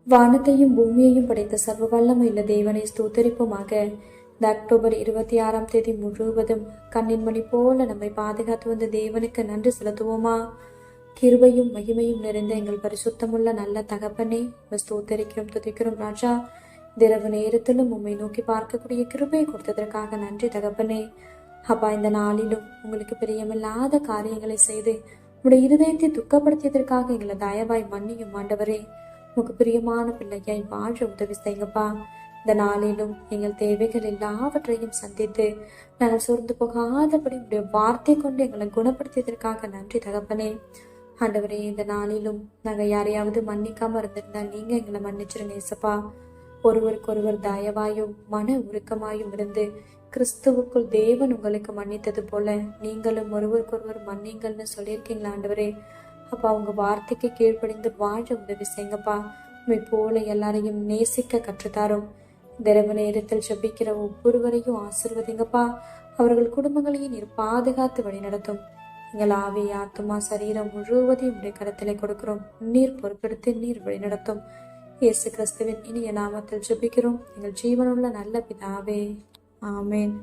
வானத்தையும் பூமியையும் படைத்த சர்வ வல்லமையுள்ள தேவனை ஸ்தோத்தரிப்போமாக. இந்த அக்டோபர் 26ஆம் தேதி முழுவதும் கண்ணின் மணி போல நம்மை பாதுகாத்து வந்த தேவனுக்கு நன்றி செலுத்துவோமா? கிருபையும் மகிமையும் நிறைந்த எங்கள் பரிசுத்தமுள்ள நல்ல தகப்பனே, ஸ்தோத்தரிக்கிறோம், துதிக்கிறோம் ராஜா. இரவு நேரத்திலும் உம்மை நோக்கி பார்க்கக்கூடிய கிருபையை கொடுத்ததற்காக நன்றி தகப்பனே. அப்பா, இந்த நாளிலும் உங்களுக்கு பிரியமில்லாத காரியங்களை செய்து உடைய இருதயத்தை துக்கப்படுத்தியதற்காக எங்களை தயவாய் மன்னியும் ஆண்டவரே. உங்க பிரியமான பிள்ளையாய் வாழ உதவி செய்யுங்கப்பா. இந்த நாளிலும் எங்கள் தேவைகள் எல்லாவற்றையும் சந்தித்து நாங்கள் சோர்ந்து போகாதபடி உடைய வார்த்தை கொண்டு எங்களை குணப்படுத்தியதற்காக நன்றி தகப்பனே. ஆண்டவரே, இந்த நாளிலும் நாங்கள் யாரையாவது மன்னிக்காம இருந்திருந்தா நீங்க எங்களை மன்னிச்சிருங்க ஏசப்பா. ஒருவருக்கொருவர் தயவாயும் மன உருக்கமாயும் இருந்து கிறிஸ்துவுக்குள் தேவன் உங்களுக்கு மன்னித்தது போல நீங்களும் ஒருவருக்கொருவர் மன்னிங்கள்னு சொல்லியிருக்கீங்களா ஆண்டவரே. அப்பா, உங்க வார்த்தைக்கு கீழ்ப்படிந்து வாழ உதவி செய்யுங்கப்பா. உண்மை போல எல்லாரையும் நேசிக்க கற்றுத்தாரும். இரவு நேரத்தில் ஜெபிக்கிற ஒவ்வொருவரையும் ஆசீர்வதிங்கப்பா. அவர்கள் குடும்பங்களையும் நீர் பாதுகாத்து வழி நடத்தும். எங்கள் ஆவி, ஆத்துமா, சரீரம் முழுவதையும் உடைய கருத்திலே கொடுக்கிறோம். நீர் பொறுப்பெடுத்து நீர் வழி நடத்தும். இயேசு கிறிஸ்துவின் இனிய நாமத்தில் ஜெபிக்கிறோம் எங்கள் ஜீவனுள்ள நல்ல பிதாவே, ஆமேன்.